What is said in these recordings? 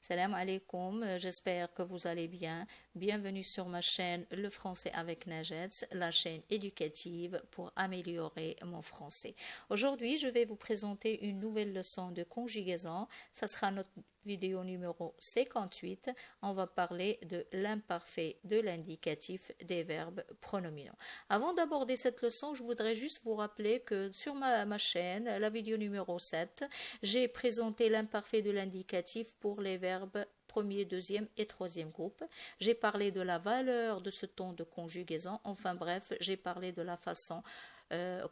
Salam alaikum, j'espère que vous allez bien. Bienvenue sur ma chaîne Le Français avec Najed, la chaîne éducative pour améliorer mon français. Aujourd'hui, je vais vous présenter une nouvelle leçon de conjugaison. Ça sera notre vidéo numéro 58. On va parler de l'imparfait de l'indicatif des verbes pronominaux. Avant d'aborder cette leçon, je voudrais juste vous rappeler que sur ma chaîne, la vidéo numéro 7, j'ai présenté l'imparfait de l'indicatif pour les verbes premier, deuxième et troisième groupe. J'ai parlé de la valeur de ce ton de conjugaison. Enfin bref, j'ai parlé de la façon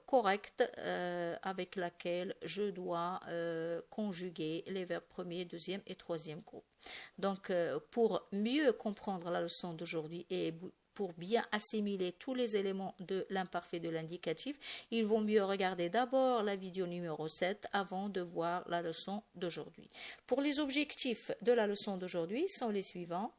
correcte avec laquelle je dois conjuguer les verbes premier, deuxième et troisième groupe. Donc, pour mieux comprendre la leçon d'aujourd'hui et pour bien assimiler tous les éléments de l'imparfait de l'indicatif, il vaut mieux regarder d'abord la vidéo numéro 7 avant de voir la leçon d'aujourd'hui. Pour les objectifs de la leçon d'aujourd'hui sont les suivants.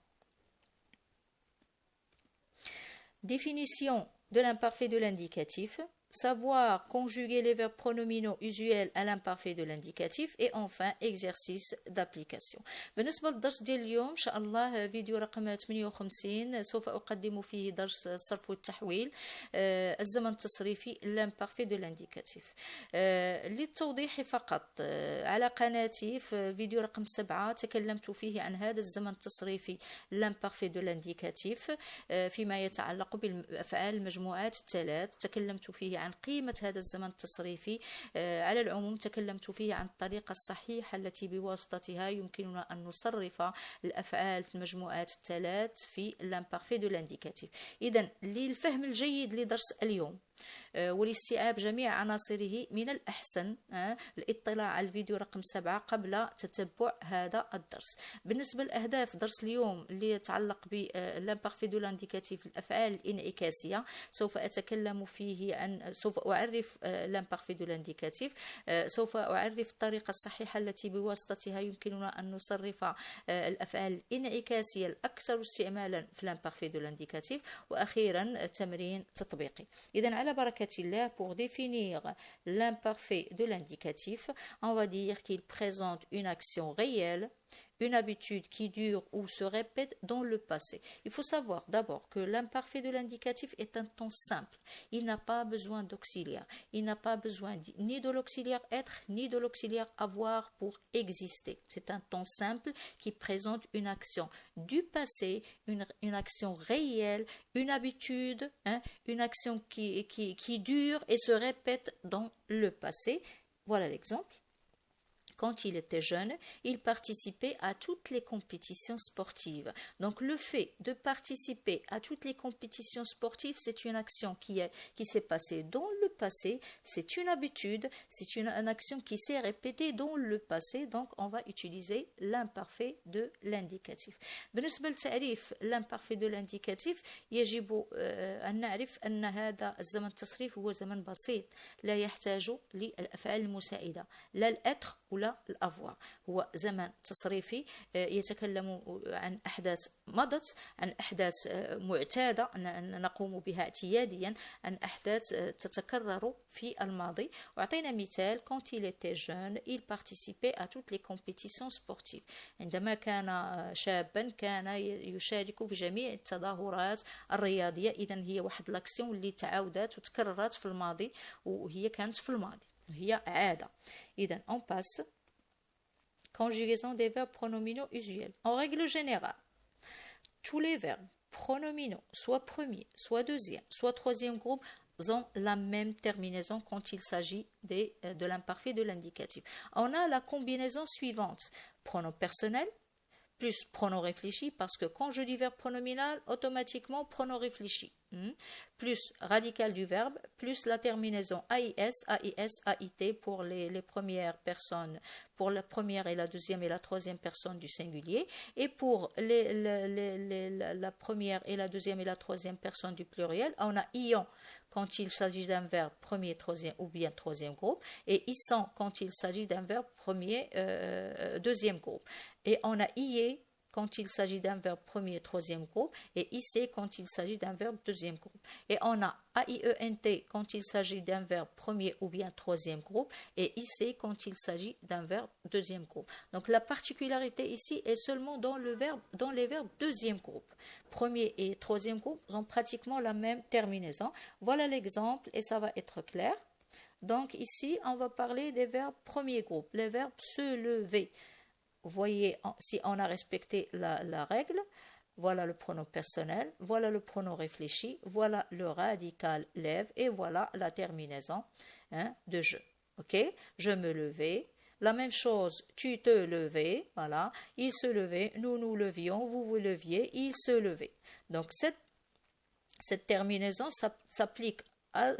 Définition de l'imparfait de l'indicatif. Savoir conjuguer les verbes pronominaux usuels à l'imparfait de l'indicatif et enfin exercice d'application. بالنسبة للدرس ديال اليوم إن شاء الله فيديو رقم 58 سوف أقدم فيه درس الصرف والتحويل الزمن التصريفي l'imparfait de l'indicatif. للتوضيح فقط على قناتي في فيديو رقم 7 تكلمت فيه عن هذا الزمن التصريفي l'imparfait de l'indicatif فيما يتعلق بالأفعال المجموعات الثلاث. تكلمت فيه عن قيمة هذا الزمن التصريفي. على العموم تكلمت فيه عن الطريقة الصحيحة التي بواسطتها يمكننا أن نصرف الأفعال في المجموعات الثلاث في l'imparfait de l'indicatif. إذن للفهم الجيد لدرس اليوم ولاستيعاب جميع عناصره من الأحسن الاطلاع على الفيديو رقم 7 قبل تتبع هذا الدرس. بالنسبة لأهداف درس اليوم اللي يتعلق بالامبارفي دو لانديكاتيف الأفعال الإنعكاسية سوف أتكلم فيه عن سوف أعرف الامبارفي دو لانديكاتيف سوف أعرف الطريقة الصحيحة التي بواسطتها يمكننا أن نصرف الأفعال الإنعكاسية الأكثر استعمالا في الامبارفي دو لانديكاتيف وأخيرا تمرين تطبيقي. إذن على بركة الله, pour définir l'imparfait de l'indicatif, on va dire qu'il présente une action réelle, une habitude qui dure ou se répète dans le passé. Il faut savoir d'abord que l'imparfait de l'indicatif est un temps simple. Il n'a pas besoin d'auxiliaire. Il n'a pas besoin ni de l'auxiliaire être ni de l'auxiliaire avoir pour exister. C'est un temps simple qui présente une action du passé, une action réelle, une habitude, une action qui dure et se répète dans le passé. Voilà l'exemple. Quand il était jeune, il participait à toutes les compétitions sportives. Donc le fait de participer à toutes les compétitions sportives, c'est une action qui s'est passée dans le passé, c'est une habitude, c'est une action qui s'est répétée dans le passé, donc on va utiliser l'imparfait de l'indicatif. بالنسبة لتعريف l'imparfait de l'indicatif يجب أن نعرف أن هذا الزمن التصريف هو زمن بسيط لا يحتاج للأفعال المساعدة لا الأتر ولا الأفوار. هو زمن تصريفي يتكلم عن أحداث مضت عن أحداث معتادة نقوم بها اعتياديا عن أحداث تتكرر في الماضي. وأعطينا مثال quand il était jeune il participait à toutes les compétitions sportives. عندما كان شابا كان يشارك في جميع التظاهرات الرياضية. إذن هي واحد لاكسيون اللي تعاودت وتكررت في الماضي وهي كانت في الماضي هي عادة. إذن on passe conjugaison des verbes pronominaux usuels. En règle générale, tous les verbes pronominaux, soit premier, soit deuxième, soit troisième groupe, ont la même terminaison quand il s'agit de l'imparfait de l'indicatif. On a la combinaison suivante. Pronom personnel plus pronom réfléchi, parce que quand je dis verbe pronominal, automatiquement pronom réfléchi. Plus radical du verbe, plus la terminaison AIS, AIS, AIT pour les premières personnes, pour la première et la deuxième et la troisième personne du singulier, et pour la première et la deuxième et la troisième personne du pluriel, on a ion quand il s'agit d'un verbe premier, troisième ou bien troisième groupe, et isson quand il s'agit d'un verbe premier, deuxième groupe. Et on a ié quand il s'agit d'un verbe premier, troisième groupe, et IC quand il s'agit d'un verbe deuxième groupe. Et on a AIENT quand il s'agit d'un verbe premier ou bien troisième groupe, et IC quand il s'agit d'un verbe deuxième groupe. Donc la particularité ici est seulement dans les verbes deuxième groupe. Premier et troisième groupe ont pratiquement la même terminaison. Voilà l'exemple et ça va être clair. Donc ici, on va parler des verbes premier groupe, les verbes se lever. Vous voyez, si on a respecté la règle, voilà le pronom personnel, voilà le pronom réfléchi, voilà le radical lève et voilà la terminaison de je. Ok, je me levais. La même chose, tu te levais, voilà, il se levait, nous nous levions, vous vous leviez, il se levait. Donc cette terminaison s'applique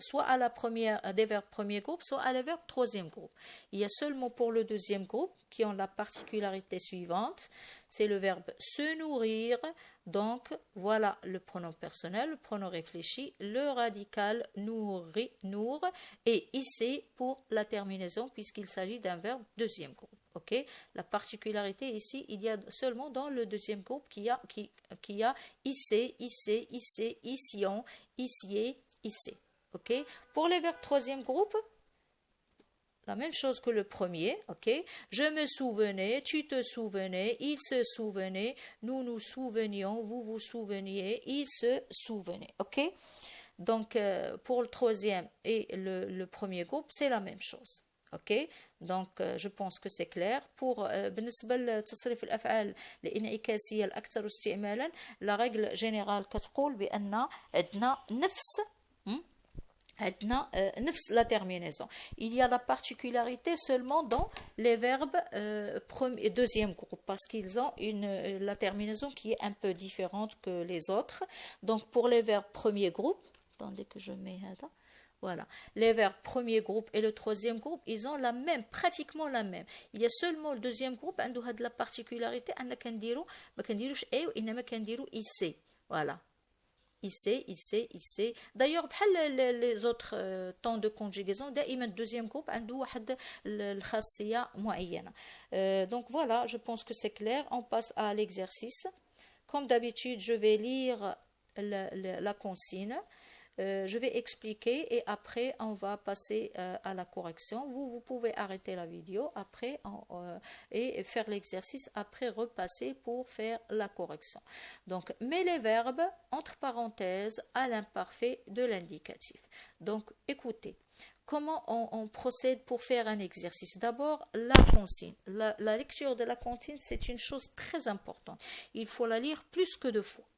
soit à la première des verbes premier groupe, soit à les verbes troisième groupe. Il y a seulement pour le deuxième groupe qui ont la particularité suivante, c'est le verbe se nourrir. Donc voilà le pronom personnel, le pronom réfléchi, le radical nourri, nour, et ici pour la terminaison puisqu'il s'agit d'un verbe deuxième groupe. Okay. La particularité ici, il y a seulement dans le deuxième groupe qui a ici, ici, ici. Okay. Pour les verbes troisième groupe, la même chose que le premier. Okay. Je me souvenais, tu te souvenais, il se souvenait, nous nous souvenions, vous vous souveniez, il se souvenait. Okay. Donc pour le troisième et le premier groupe, c'est la même chose. اوكي دونك جو بونس كو سي كلير بور بالنسبه لتصريف الافعال الانعكاسيه الاكثر استعمالا لا ريغل جينيرال كتقول بان عندنا نفس la terminaison. Il y a la particularité seulement dans les verbes premier et deuxième groupe parce qu'ils ont la terminaison qui est un peu différente que les autres. Donc pour les verbes premier groupe, attendez que je mets là. Voilà, les verbes premier groupe et le troisième groupe, ils ont pratiquement la même. Il y a seulement le deuxième groupe, عنده هاد la particularité أن ما كنديروش أي وإنما كنديرو إيسي. Voilà. إيسي. D'ailleurs بحال les autres temps de conjugaison دائما deuxième groupe عنده واحد الخاصية معينة. Donc voilà, je pense que c'est clair. On passe à l'exercice. Comme d'habitude, je vais lire la consigne. Je vais expliquer et après on va passer à la correction. Vous pouvez arrêter la vidéo après et faire l'exercice, après repasser pour faire la correction. Donc, mets les verbes entre parenthèses à l'imparfait de l'indicatif. Donc, écoutez. Comment on procède pour faire un exercice? D'abord, la consigne. La lecture de la consigne, c'est une chose très importante. Il faut la lire plus que 2 fois.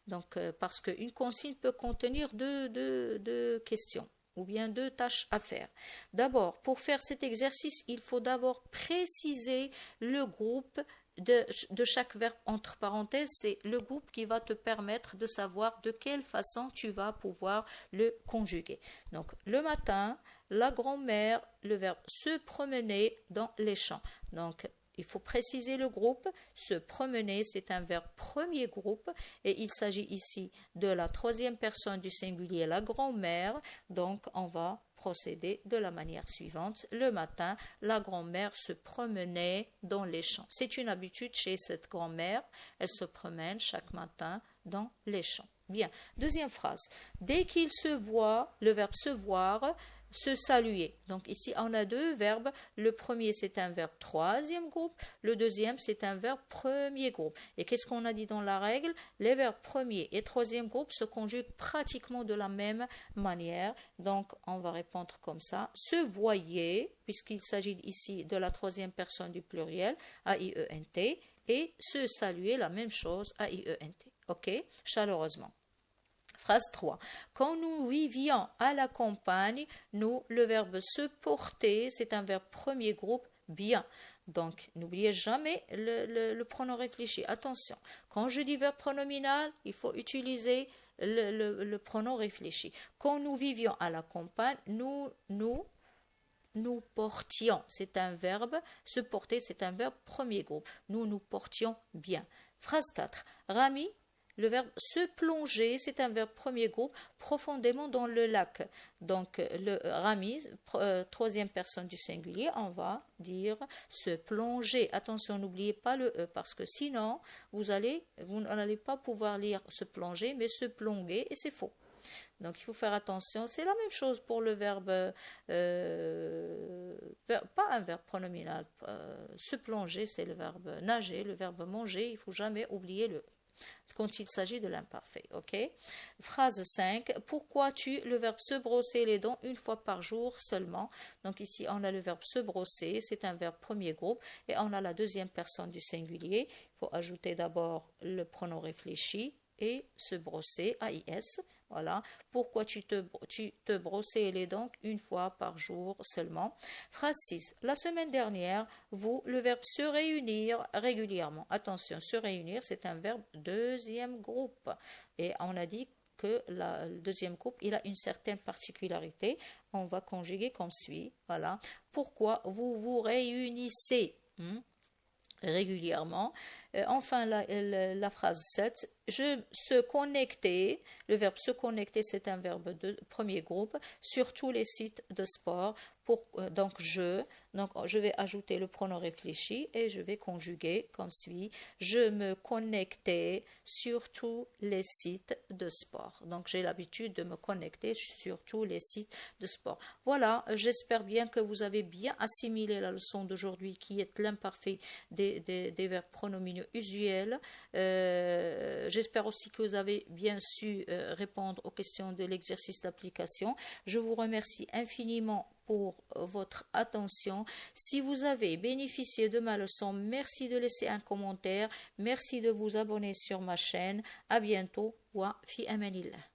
Donc, parce qu'une consigne peut contenir deux questions ou bien 2 tâches à faire. D'abord, pour faire cet exercice, il faut d'abord préciser le groupe de chaque verbe entre parenthèses. C'est le groupe qui va te permettre de savoir de quelle façon tu vas pouvoir le conjuguer. Donc, le matin, la grand-mère, le verbe se promener dans les champs. Donc, il faut préciser le groupe. Se promener, c'est un verbe premier groupe et il s'agit ici de la troisième personne du singulier, la grand-mère. Donc, on va procéder de la manière suivante. Le matin, la grand-mère se promenait dans les champs. C'est une habitude chez cette grand-mère. Elle se promène chaque matin dans les champs. Bien. Deuxième phrase. Dès qu'il se voit, le verbe se voir, se saluer. Donc ici, on a 2 verbes. Le premier, c'est un verbe troisième groupe. Le deuxième, c'est un verbe premier groupe. Et qu'est-ce qu'on a dit dans la règle? Les verbes premier et troisième groupe se conjuguent pratiquement de la même manière. Donc, on va répondre comme ça. Se voyer, puisqu'il s'agit ici de la troisième personne du pluriel, A-I-E-N-T, et se saluer, la même chose, A-I-E-N-T. OK? Chaleureusement. Phrase 3. Quand nous vivions à la campagne, le verbe se porter, c'est un verbe premier groupe, bien. Donc, n'oubliez jamais le pronom réfléchi. Attention, quand je dis verbe pronominal, il faut utiliser le pronom réfléchi. Quand nous vivions à la campagne, nous portions, c'est un verbe, se porter, c'est un verbe premier groupe. Nous portions bien. Phrase 4. Rami Le verbe se plonger, c'est un verbe premier groupe, profondément dans le lac. Donc, le Rami, troisième personne du singulier, on va dire se plonger. Attention, n'oubliez pas le E, parce que sinon, vous n'allez pas pouvoir lire se plonger, mais se plonger, et c'est faux. Donc, il faut faire attention. C'est la même chose pour le verbe, pas un verbe pronominal. Se plonger, c'est le verbe nager, le verbe manger. Il ne faut jamais oublier le quand il s'agit de l'imparfait. Ok. Phrase 5. Pourquoi le verbe se brosser les dents une fois par jour seulement. Donc ici, on a le verbe se brosser, c'est un verbe premier groupe, et on a la deuxième personne du singulier. Il faut ajouter d'abord le pronom réfléchi et se brosser, AIS. Voilà. Pourquoi tu te brossais les dents une fois par jour seulement. Phrase 6. La semaine dernière, le verbe se réunir régulièrement. Attention, se réunir, c'est un verbe deuxième groupe. Et on a dit que le deuxième groupe, il a une certaine particularité. On va conjuguer comme suit. Voilà. Pourquoi vous vous réunissez régulièrement. Enfin, la phrase 7, se connecter, le verbe se connecter, c'est un verbe de premier groupe, sur tous les sites de sport. Donc, je vais ajouter le pronom réfléchi et je vais conjuguer comme suit. Je me connectais sur tous les sites de sport. Donc, j'ai l'habitude de me connecter sur tous les sites de sport. Voilà, j'espère bien que vous avez bien assimilé la leçon d'aujourd'hui qui est l'imparfait des verbes pronominaux usuels. J'espère aussi que vous avez bien su répondre aux questions de l'exercice d'application. Je vous remercie infiniment pour votre attention. Si vous avez bénéficié de ma leçon, merci de laisser un commentaire. Merci de vous abonner sur ma chaîne. À bientôt. Wa fi amanillah.